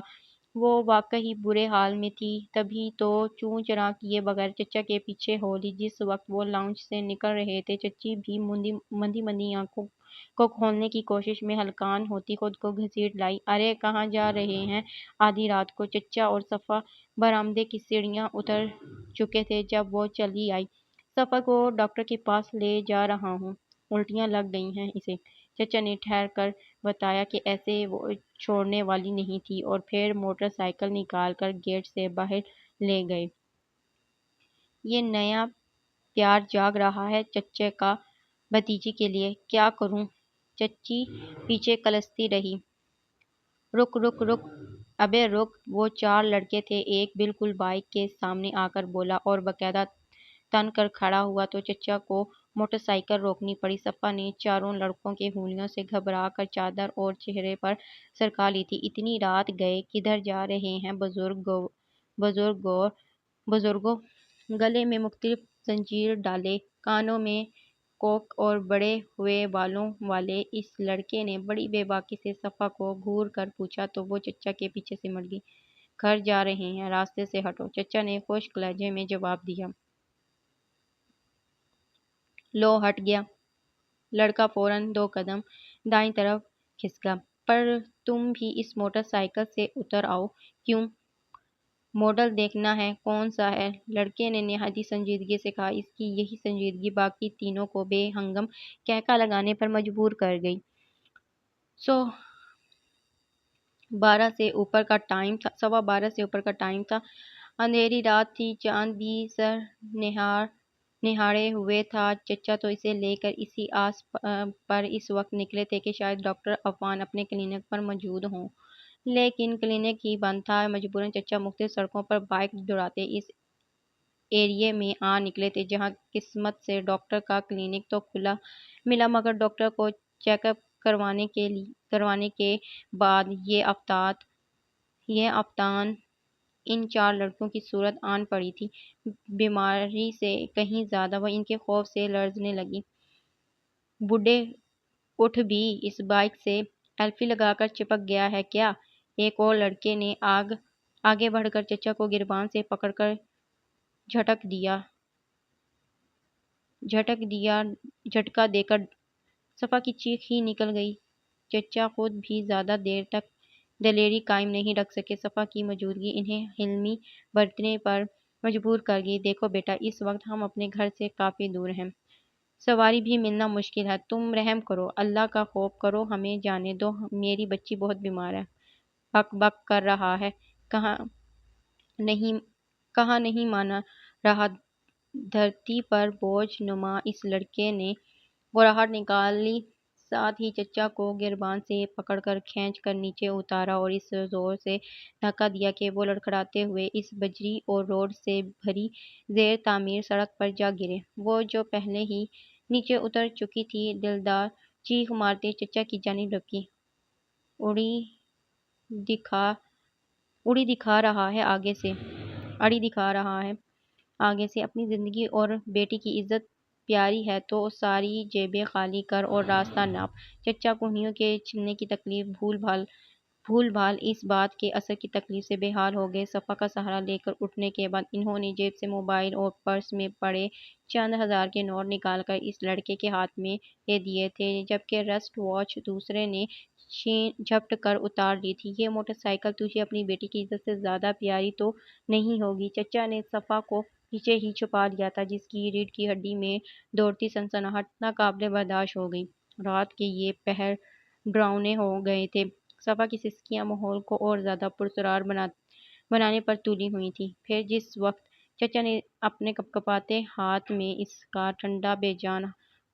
وہ واقعی برے حال میں تھی، تبھی تو چوں چرا کیے بغیر چچا کے پیچھے ہو لی۔ جس وقت وہ لاؤنج سے نکل رہے تھے، چچی بھی مندی آنکھوں کو کھولنے کی کوشش میں ہلکان ہوتی خود کو گھسیٹ لائی۔ ارے کہاں جا رہے ہیں آدھی رات کو؟ چچا اور صفا برآمدے کی سیڑھیاں اتر چکے تھے جب وہ چلی آئی۔ صفا کو ڈاکٹر کے پاس لے جا رہا ہوں، الٹیاں لگ گئی ہیں اسے، چچا نے ٹھہر کر بتایا کہ ایسے وہ چھوڑنے والی نہیں تھی، اور پھر موٹر سائیکل نکال کر گیٹ سے باہر لے گئے۔ یہ نیا پیار جاگ رہا ہے چچا کا بھتیجی کے لیے۔ کیا کروں؟ چچی پیچھے کلستی رہی۔ رک رک رک، ابے رک۔ وہ 4 لڑکے تھے، ایک بالکل بائیک کے سامنے آ کر بولا، اور باقاعدہ تن کر کھڑا ہوا تو چچا کو موٹر سائیکل روکنی پڑی۔ صفا نے چاروں لڑکوں کے ہونیوں سے گھبرا کر چادر اور چہرے پر سرکا لی تھی۔ اتنی رات گئے کدھر جا رہے ہیں بزرگوں؟ گلے میں مختلف زنجیر ڈالے، کانوں میں کوک اور بڑے ہوئے بالوں والے اس لڑکے نے بڑی بے باکی سے صفا کو گھور کر پوچھا تو وہ چچا کے پیچھے سمٹ گئی۔ گھر جا رہے ہیں، راستے سے ہٹو، چچا نے خشک لہجے میں جواب دیا۔ لو، ہٹ گیا۔ لڑکا فوراً 2 قدم دائیں طرف کھسکا۔ پر تم بھی اس موٹر سائیکل سے اتر آؤ۔ کیوں؟ ماڈل دیکھنا ہے؟ کون سا ہے؟ لڑکے نے نہایت سنجیدگی سے کہا۔ اس کی یہی سنجیدگی باقی تینوں کو بے ہنگم کہکہ لگانے پر مجبور کر گئی۔ 12:15 سے اوپر کا ٹائم تھا۔ اندھیری رات تھی، چاند بھی سر نہارے ہوئے تھا۔ چچا تو اسے لے کر اسی آس پر اس وقت نکلے تھے کہ شاید ڈاکٹر عفان اپنے کلینک پر موجود ہوں، لیکن کلینک ہی بند تھا۔ مجبوراً چچا مختلف سڑکوں پر بائیک دوڑاتے اس ایریے میں آ نکلے تھے جہاں قسمت سے ڈاکٹر کا کلینک تو کھلا ملا، مگر ڈاکٹر کو چیک اپ کروانے کے بعد یہ آفتان ان 4 لڑکوں کی صورت آن پڑی تھی۔ بیماری سے کہیں زیادہ وہ ان کے خوف سے لرزنے لگی۔ بوڑھے اٹھ بھی اس بائک سے ایلفی لگا کر چپک گیا ہے کیا؟ ایک اور لڑکے نے آگے بڑھ کر چچا کو گریبان سے پکڑ کر جھٹکا دے کر صفا کی چیخ ہی نکل گئی۔ چچا خود بھی زیادہ دیر تک دلیری قائم نہیں رکھ سکے۔ صفا کی موجودگی انہیں حلمی برتنے پر مجبور کر گئی۔ دیکھو بیٹا، اس وقت ہم اپنے گھر سے کافی دور ہیں، سواری بھی ملنا مشکل ہے، تم رحم کرو، اللہ کا خوف کرو، ہمیں جانے دو، میری بچی بہت بیمار ہے۔ بک بک کر رہا ہے، کہاں نہیں مانا رہا۔ دھرتی پر بوجھ نما اس لڑکے نے گھراہٹ نکالی، ساتھ ہی چچا کو گریبان سے پکڑ کر کھینچ کر نیچے اتارا اور اس زور سے دھکا دیا کہ وہ لڑکھڑاتے ہوئے اس بجری اور روڈ سے بھری زیر تعمیر سڑک پر جا گرے۔ وہ جو پہلے ہی نیچے اتر چکی تھی، دلدار چیخ مارتے چچا کی جانب لپکی، اڑی دکھا رہا ہے آگے سے اپنی زندگی اور بیٹی کی عزت پیاری ہے تو ساری جیبیں خالی کر اور راستہ ناپ۔ چچا کوہنیوں کے چلنے کی تکلیف بھول بھال اس بات کے اثر کی تکلیف سے بے حال ہو گئے۔ صفا کا سہارا لے کر اٹھنے کے بعد انہوں نے جیب سے موبائل اور پرس میں پڑے چند ہزار کے نوٹ نکال کر اس لڑکے کے ہاتھ میں دے دیے تھے، جبکہ رسٹ واچ دوسرے نے جھپٹ کر اتار لی تھی۔ یہ موٹر سائیکل تجھے اپنی بیٹی کی عزت سے زیادہ پیاری تو نہیں ہوگی؟ چچا نے صفا کو پیچھے ہی چھپا لیا تھا، جس کی ریڑھ کی ہڈی میں دوڑتی سنسناہٹ ناقابل برداشت ہو گئی۔ رات کے یہ پہر ڈراؤنے ہو گئے تھے۔ صفا کی سسکیاں ماحول کو اور زیادہ پراسرار بنانے پر تلی ہوئی تھیں۔ پھر جس وقت چچا نے اپنے کپکپاتے ہاتھ میں اس کا ٹھنڈا بے جان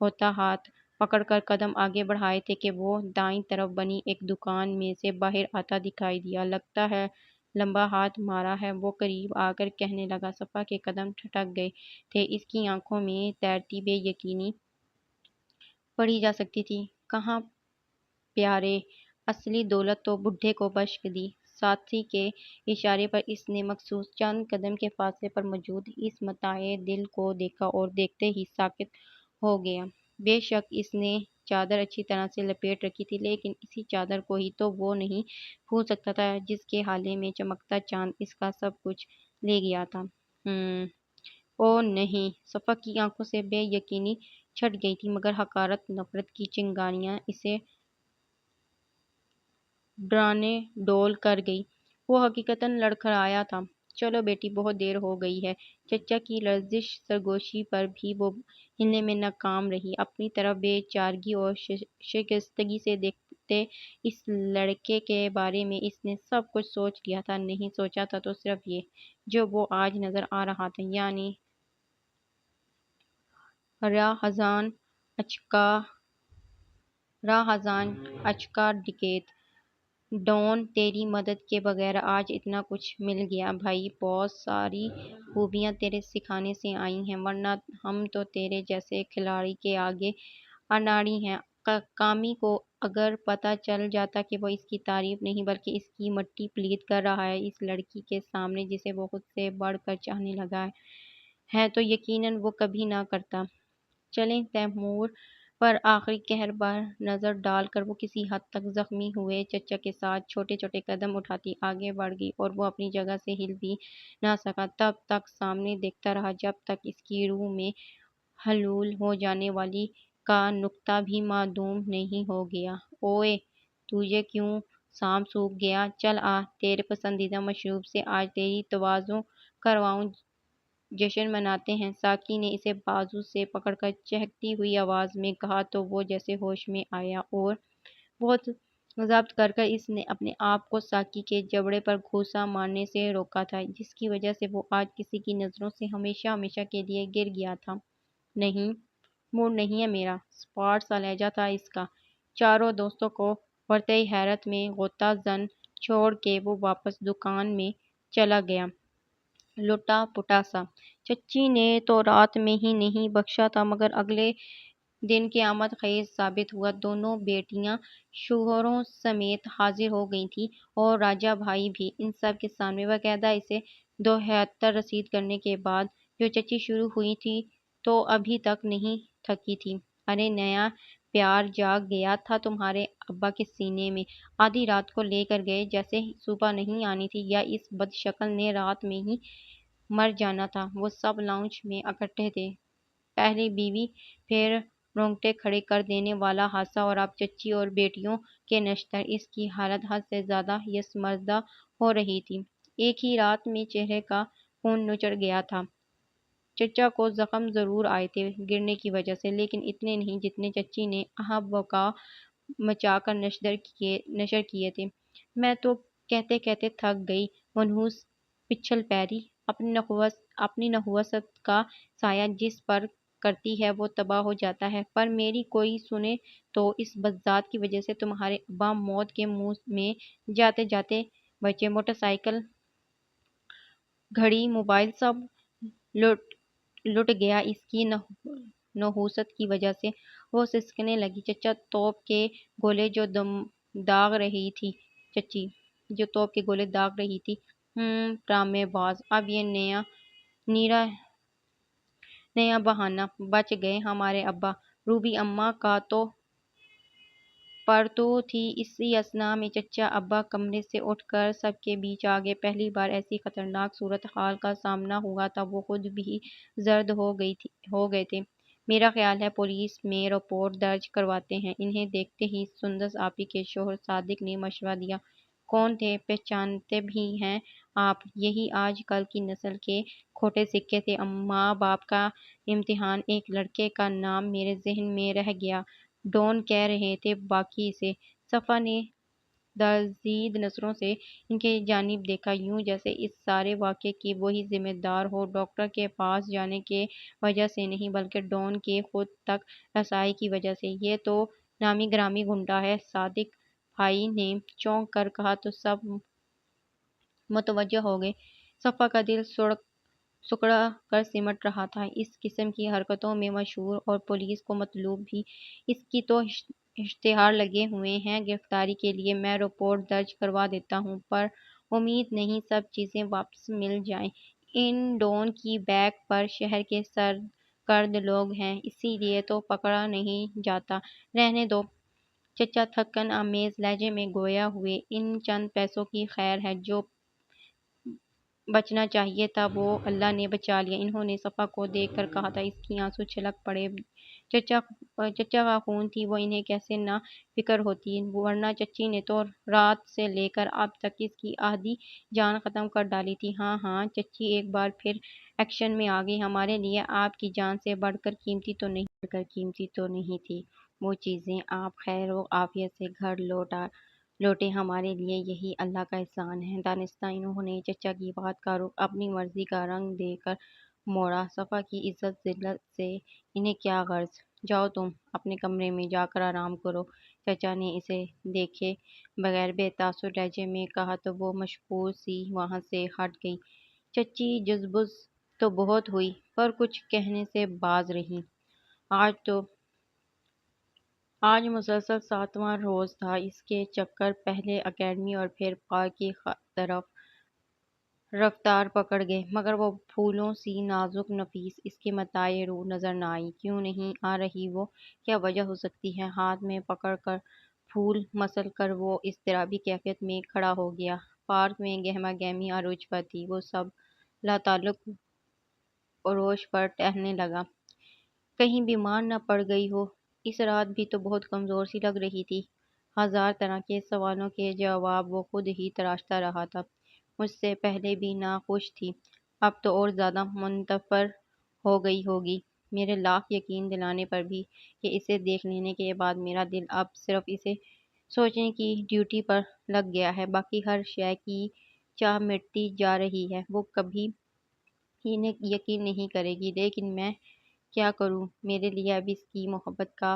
ہوتا ہاتھ پکڑ کر قدم آگے بڑھائے تھے کہ وہ دائیں طرف بنی ایک دکان میں سے باہر آتا دکھائی دیا۔ لگتا ہے لمبا ہاتھ مارا ہے، وہ قریب آ کر کہنے لگا۔ صفا کے قدم ٹھٹک گئے تھے، اس کی آنکھوں میں تیرتی بے یقینی پڑھی جا سکتی تھی۔ کہاں پیارے، اصلی دولت تو بوڑھے کو بخش دی۔ ساتھی کے اشارے پر اس نے مخصوص چند قدم کے فاصلے پر موجود اس متاع دل کو دیکھا اور دیکھتے ہی ساکت ہو گیا۔ بے شک اس نے چادر اچھی طرح سے لپیٹ رکھی تھی، لیکن اسی چادر کو ہی تو وہ نہیں بھول سکتا تھا جس کے ہالے میں چمکتا چاند اس کا سب کچھ لے گیا تھا۔ او نہیں! صفا کی آنکھوں سے بے یقینی چھٹ گئی تھی، مگر حقارت نفرت کی چنگاریاں اسے ڈرانے ڈول کر گئی۔ وہ حقیقتاً لڑکھڑایا تھا۔ چلو بیٹی، بہت دیر ہو گئی ہے۔ چچا کی لرزش سرگوشی پر بھی وہ ہلنے میں ناکام رہی۔ اپنی طرف بے چارگی اور شائستگی سے دیکھتے اس لڑکے کے بارے میں اس نے سب کچھ سوچ لیا تھا، نہیں سوچا تھا تو صرف یہ جو وہ آج نظر آ رہا تھا، یعنی راہزن اچکا ڈکیت۔ ڈون، تیری مدد کے بغیر آج اتنا کچھ مل گیا بھائی، بہت ساری خوبیاں تیرے سکھانے سے آئی ہیں، ورنہ ہم تو تیرے جیسے کھلاڑی کے آگے اناڑی ہیں۔ کامی کو اگر پتہ چل جاتا کہ وہ اس کی تعریف نہیں بلکہ اس کی مٹی پلیت کر رہا ہے اس لڑکی کے سامنے جسے وہ خود سے بڑھ کر چاہنے لگا ہے، تو یقیناً وہ کبھی نہ کرتا۔ چلیں، تیمور پر آخری قہر پر نظر ڈال کر وہ کسی حد تک زخمی ہوئے چچا کے ساتھ چھوٹے چھوٹے قدم اٹھاتی آگے بڑھ گئی اور وہ اپنی جگہ سے ہل بھی نہ سکا، تب تک سامنے دیکھتا رہا جب تک اس کی روح میں حلول ہو جانے والی کا نقطہ بھی معدوم نہیں ہو گیا۔ اوئے، تجھے کیوں سام سوکھ گیا؟ چل آ، تیرے پسندیدہ مشروب سے آج تیری تواضع کرواؤں، جشن مناتے ہیں۔ ساقی نے اسے بازو سے پکڑ کر چہکتی ہوئی آواز میں کہا تو وہ جیسے ہوش میں آیا اور بہت ضبط کر اس نے اپنے آپ کو ساقی کے جبڑے پر گھوسا مارنے سے روکا تھا، جس کی وجہ سے وہ آج کسی کی نظروں سے ہمیشہ ہمیشہ کے لیے گر گیا تھا۔ نہیں، موڈ نہیں ہے میرا، سپاٹ سا لہجہ تھا اس کا۔ چاروں دوستوں کو ورطۂ حیرت میں غوطہ زن چھوڑ کے وہ واپس دکان میں چلا گیا، لٹا پٹا سا۔ چچی نے تو رات میں ہی نہیں بخشا تھا، مگر اگلے دن قیامت خیز ثابت ہوا۔ دونوں بیٹیاں شوہروں سمیت حاضر ہو گئی تھیں اور راجا بھائی بھی ان سب کے سامنے۔ باقاعدہ اسے 72 رسید کرنے کے بعد جو چچی شروع ہوئی تھی تو ابھی تک نہیں تھکی تھی۔ ارے نیا پیار جاگ گیا تھا تمہارے ابا کے سینے میں، آدھی رات کو لے کر گئے جیسے صبح نہیں آنی تھی، یا اس بد شکل نے رات میں ہی مر جانا تھا۔ وہ سب لاؤنج میں اکٹھے تھے۔ پہلی بیوی، پھر رونگٹے کھڑے کر دینے والا حادثہ، اور اب چچی اور بیٹیوں کے نشتر۔ اس کی حالت حد سے زیادہ یسمردہ ہو رہی تھی۔ ایک ہی رات میں چہرے کا خون نچڑ گیا تھا۔ چچا کو زخم ضرور آئے تھے گرنے کی وجہ سے، لیکن اتنے نہیں جتنے چچی نے آہ بکا مچا کر نشر کیے تھے۔ میں تو کہتے کہتے تھک گئی، منحوس پچھل پیری، اپنی نحوست کا سایہ جس پر کرتی ہے وہ تباہ ہو جاتا ہے، پر میری کوئی سنے تو اس بدذات کی وجہ سے تمہارے ابا موت کے منہ میں جاتے جاتے بچے۔ موٹر سائیکل، گھڑی، موبائل سب لٹ گیا اس کی نحوست کی وجہ سے۔ وہ سسکنے لگی۔ چچا توپ کے گولے جو داغ رہی تھی چچی جو توپ کے گولے داغ رہی تھی۔ ڈرامے باز، اب یہ نیا بہانہ، بچ گئے ہمارے ابا۔ روبی اماں کا تو پرتو تھی۔ اسی اثنا میں چچا ابا کمرے سے اٹھ کر سب کے بیچ آ گئے۔ پہلی بار ایسی خطرناک صورتحال کا سامنا ہوا تھا۔ وہ خود بھی زرد ہو گئے تھے۔ میرا خیال ہے پولیس میں رپورٹ درج کرواتے ہیں۔ انہیں دیکھتے ہی سندس آپی کے شوہر صادق نے مشورہ دیا۔ کون تھے؟ پہچانتے بھی ہیں آپ؟ یہی آج کل کی نسل کے کھوٹے سکے تھے۔ ماں باپ کا امتحان۔ ایک لڑکے کا نام میرے ذہن میں رہ گیا، ڈون کہہ رہے تھے باقی اسے۔ صفا نے دزدید نظروں سے ان کی جانب دیکھا، یوں جیسے اس سارے واقعے کی وہی ذمہ دار ہو۔ ڈاکٹر کے پاس جانے کی وجہ سے نہیں، بلکہ ڈون کے خود تک رسائی کی وجہ سے۔ یہ تو نامی گرامی گنڈا ہے، صادق بھائی نے چونک کر کہا تو سب متوجہ ہو گئے۔ صفا کا دل سکڑا کر سمٹ رہا تھا۔ اس قسم کی حرکتوں میں مشہور اور پولیس کو مطلوب بھی۔ اس کی تو اشتہار لگے ہوئے ہیں گرفتاری کے لیے۔ میں رپورٹ درج کروا دیتا ہوں، پر امید نہیں سب چیزیں واپس مل جائیں۔ ان ڈون کی بیک پر شہر کے سرکرد لوگ ہیں، اسی لیے تو پکڑا نہیں جاتا۔ رہنے دو۔ چچا تھکن آمیز لہجے میں گویا ہوئے، ان چند پیسوں کی خیر ہے، جو بچنا چاہیے تھا وہ اللہ نے بچا لیا۔ انہوں نے صفا کو دیکھ کر کہا تھا۔ اس کے آنسو چھلک پڑے۔ چچا کا خون تھی وہ، انہیں کیسے نہ فکر ہوتی، ورنہ چچی نے تو رات سے لے کر اب تک اس کی آدھی جان ختم کر ڈالی تھی۔ ہاں ہاں، چچی ایک بار پھر ایکشن میں آ گئی۔ ہمارے لیے آپ کی جان سے بڑھ کر قیمتی تو نہیں تھی وہ چیزیں۔ آپ خیر و عافیت سے گھر لوٹے، ہمارے لیے یہی اللہ کا احسان ہے۔ دانستہ انہوں نے چچا کی بات کا رخ اپنی مرضی کا رنگ دے کر موڑا۔ صفا کی عزت ذلت سے انہیں کیا غرض؟ جاؤ تم اپنے کمرے میں جا کر آرام کرو۔ چچا نے اسے دیکھے بغیر بے تاثر لہجے میں کہا تو وہ مشکور سی وہاں سے ہٹ گئی۔ چچی جزبز تو بہت ہوئی، پر کچھ کہنے سے باز رہیں۔ آج مسلسل 7واں روز تھا اس کے چکر، پہلے اکیڈمی اور پھر پارک کی طرف رفتار پکڑ گئے، مگر وہ پھولوں سی نازک نفیس اس کے متاع روح نظر نہ آئی۔ کیوں نہیں آ رہی وہ؟ کیا وجہ ہو سکتی ہے؟ ہاتھ میں پکڑ کر پھول مسل کر وہ اضطرابی کیفیت میں کھڑا ہو گیا۔ پارک میں گہما گہمی عروج پر تھی۔ وہ سب لاتعلق عروج پر ٹہلنے لگا۔ کہیں بیمار نہ پڑ گئی ہو؟ اس رات بھی تو بہت کمزور سی لگ رہی تھی۔ ہزار طرح کے سوالوں کے جواب وہ خود ہی تراشتا رہا تھا۔ مجھ سے پہلے بھی ناخوش تھی، اب تو اور زیادہ منتفر ہو گئی ہوگی۔ میرے لاکھ یقین دلانے پر بھی کہ اسے دیکھ لینے کے بعد میرا دل اب صرف اسے سوچنے کی ڈیوٹی پر لگ گیا ہے۔ باقی ہر شے کی چاہ مٹتی جا رہی ہے۔ وہ کبھی یقین نہیں کرے گی، لیکن میں کیا کروں؟ میرے لیے اب اس کی محبت کا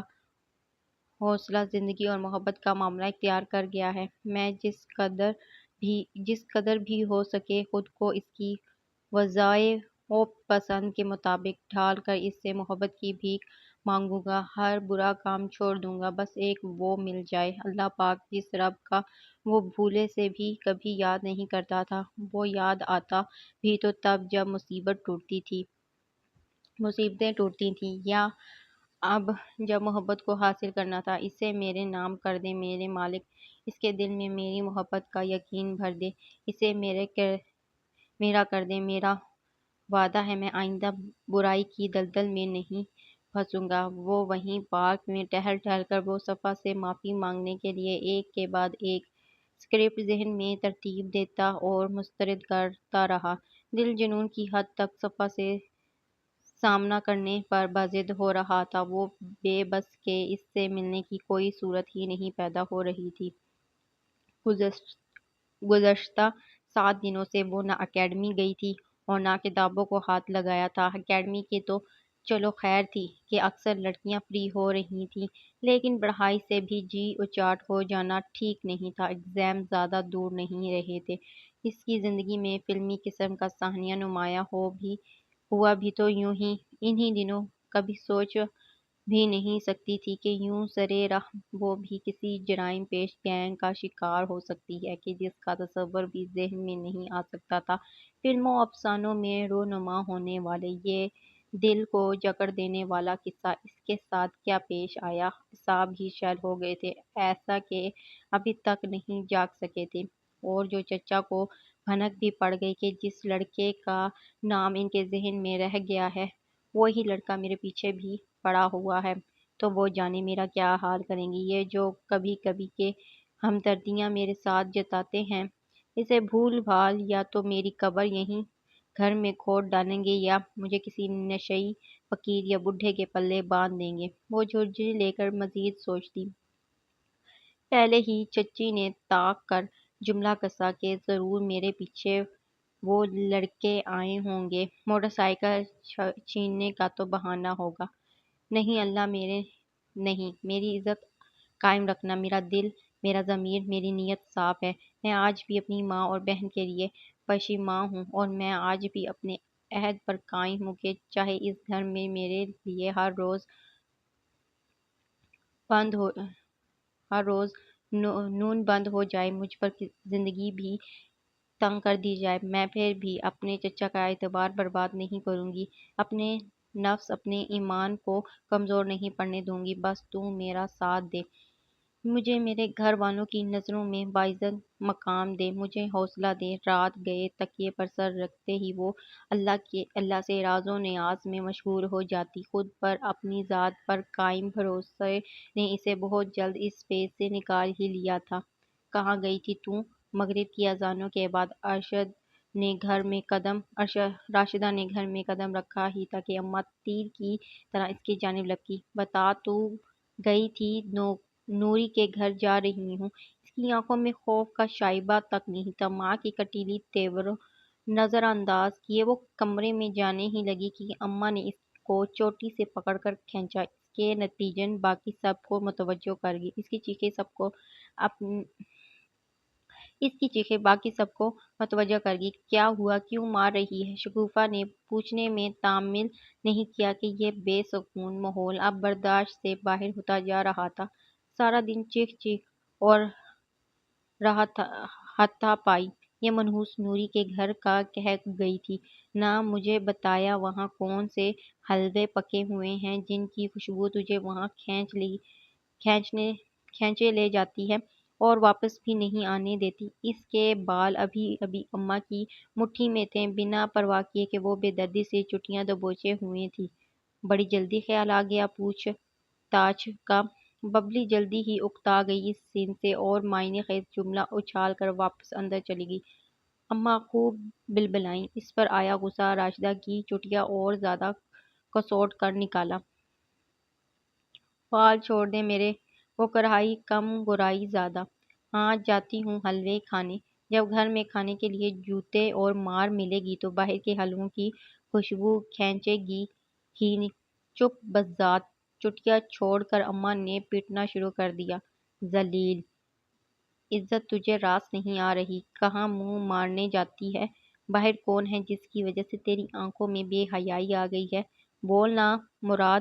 حوصلہ زندگی اور محبت کا معاملہ اختیار کر گیا ہے۔ میں جس قدر بھی ہو سکے خود کو اس کی وضائع و پسند کے مطابق ڈھال کر اس سے محبت کی بھیک مانگوں گا، ہر برا کام چھوڑ دوں گا، بس ایک وہ مل جائے۔ اللہ پاک جس رب کا وہ بھولے سے بھی کبھی یاد نہیں کرتا تھا، وہ یاد آتا بھی تو تب جب مصیبتیں ٹوٹتی تھیں، یا اب جب محبت کو حاصل کرنا تھا۔ اسے میرے نام کر دے میرے مالک، اس کے دل میں میری محبت کا یقین بھر دے، اسے میرا کر دے۔ میرا وعدہ ہے میں آئندہ برائی کی دلدل میں نہیں پھنسوں گا۔ وہ وہیں پارک میں ٹہل ٹہل کر وہ صفا سے معافی مانگنے کے لیے ایک کے بعد ایک اسکرپٹ ذہن میں ترتیب دیتا اور مسترد کرتا رہا۔ دل جنون کی حد تک صفا سے سامنا کرنے پر بضد ہو رہا تھا، وہ بے بس کہ اس سے ملنے کی کوئی صورت ہی نہیں پیدا ہو رہی تھی۔ گزشتہ 7 دنوں سے وہ نہ اکیڈمی گئی تھی اور نہ کتابوں کو ہاتھ لگایا تھا۔ اکیڈمی کی تو چلو خیر تھی کہ اکثر لڑکیاں فری ہو رہی تھیں، لیکن پڑھائی سے بھی جی اچاٹ ہو جانا ٹھیک نہیں تھا۔ ایگزام زیادہ دور نہیں رہے تھے۔ اس کی زندگی میں فلمی قسم کا صحنہ نمایاں ہوا بھی تو یوں ہی انہی دنوں۔ کبھی سوچ بھی نہیں سکتی تھی کہ یوں سرے راہ وہ بھی کسی جرائم پیش گینگ کا شکار ہو سکتی ہے کہ جس کا تصور بھی ذہن میں نہیں آ سکتا تھا۔ فلموں و افسانوں میں رونما ہونے والے یہ دل کو جکڑ دینے والا قصہ اس کے ساتھ کیا پیش آیا؟ اعصاب ہی شل ہو گئے تھے، ایسا کہ ابھی تک نہیں جاگ سکے تھے، اور جو چچا کو بھنک بھی پڑ گئی کہ جس لڑکے کا نام ان کے ذہن میں رہ گیا ہے وہی لڑکا میرے پیچھے بھی پڑا ہوا ہے، تو وہ جانے میرا کیا حال کریں گے۔ یہ جو کبھی کبھی کے ہمدردیاں میرے ساتھ جتاتے ہیں، اسے بھول بھال یا تو میری قبر یہیں گھر میں کھود ڈالیں گے یا مجھے کسی نشئی فقیر یا بڈھے کے پلے باندھ دیں گے۔ وہ جھرجھری لے کر مزید سوچتی۔ پہلے ہی چچی نے طاق کر جملہ کسا کہ ضرور میرے پیچھے وہ لڑکے آئے ہوں گے، موٹر سائیکل چھیننے کا تو بہانہ ہوگا۔ نہیں اللہ نہیں، میری عزت قائم رکھنا، میرا دل، میرا ضمیر، میری نیت صاف ہے۔ میں آج بھی اپنی ماں اور بہن کے لیے پشیماں ہوں، اور میں آج بھی اپنے عہد پر قائم ہوں کہ چاہے اس گھر میں میرے لیے ہر روز نون بند ہو جائے، مجھ پر زندگی بھی تنگ کر دی جائے، میں پھر بھی اپنے چچا کا اعتبار برباد نہیں کروں گی، اپنے نفس، اپنے ایمان کو کمزور نہیں پڑنے دوں گی۔ بس تو میرا ساتھ دے، مجھے میرے گھر والوں کی نظروں میں باعزت مقام دے، مجھے حوصلہ دے۔ رات گئے تکیے پر سر رکھتے ہی وہ اللہ سے راز و نیاز میں مشغول ہو جاتی۔ خود پر، اپنی ذات پر قائم بھروسے نے اسے بہت جلد اس پیچ سے نکال ہی لیا تھا۔ کہاں گئی تھی تو؟ مغرب کی اذانوں کے بعد راشدہ نے گھر میں قدم رکھا ہی تھا کہ اماں تیر کی طرح اس کی جانب لپکی۔ بتا، تو گئی تھی نوری کے گھر جا رہی ہوں۔ اس کی آنکھوں میں خوف کا شائبہ تک نہیں تھا۔ ماں کی کٹیلی تیور نظر انداز کیے وہ کمرے میں جانے ہی لگی کہ اماں نے اس کو چوٹی سے پکڑ کر کھینچا۔ اس کے نتیجن باقی سب کو متوجہ کر گئی۔ اس کی چیخیں باقی سب کو متوجہ کر گئی۔ کیا ہوا؟ کیوں مار رہی ہے؟ شگوفہ نے پوچھنے میں تامل نہیں کیا کہ یہ بے سکون ماحول اب برداشت سے باہر ہوتا جا رہا تھا۔ سارا دن چیخ چیخ اور راحت ہاتھا پائی یہ منحوس نوری کے گھر کا کہہ گئی تھی۔ نہ مجھے بتایا وہاں کون سے حلوے پکے ہوئے ہیں جن کی خوشبو تجھے وہاں کھینچے لے جاتی ہے اور واپس بھی نہیں آنے دیتی۔ اس کے بال ابھی ابھی اماں کی مٹھی میں تھے، بنا پرواہ کیے کہ وہ بے دردی سے چٹیاں دبوچے ہوئے تھی۔ بڑی جلدی خیال آ گیا پوچھ تاچھ کا۔ ببلی جلدی ہی اکتا گئی اس سین سے اور معنی خیز جملہ اچھال کر واپس اندر چلی گئی۔ اماں خوب بلبلائیں۔ اس پر آیا غصہ، راشدہ کی چٹیاں اور زیادہ کسوٹ کر نکالا۔ فال چھوڑ دے میرے، وہ کڑھائی کم گورائی زیادہ۔ ہاں جاتی ہوں حلوے کھانے، جب گھر میں کھانے کے لیے جوتے اور مار ملے گی تو باہر کے حلووں کی خوشبو کھینچے گی ہی۔ چپ بذات۔ چٹیاں چھوڑ کر اماں نے پیٹنا شروع کر دیا۔ ذلیل! عزت تجھے راس نہیں آ رہی، کہاں منہ مارنے جاتی ہے؟ باہر کون ہے جس کی وجہ سے تیری آنکھوں میں بے حیائی آ گئی ہے؟ بول نا مراد!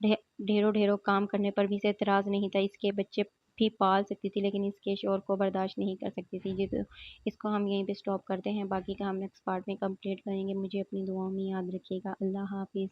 ڈھیروں ڈھیروں کام کرنے پر بھی اسے اعتراض نہیں تھا، اس کے بچے بھی پال سکتی تھی لیکن اس کے شوہر کو برداشت نہیں کر سکتی تھی۔ جی تو اس کو ہم یہیں پہ سٹاپ کرتے ہیں، باقی کا ہم نیکسٹ پارٹ میں کمپلیٹ کریں گے۔ مجھے اپنی دعاؤں میں یاد رکھیے گا۔ اللہ حافظ۔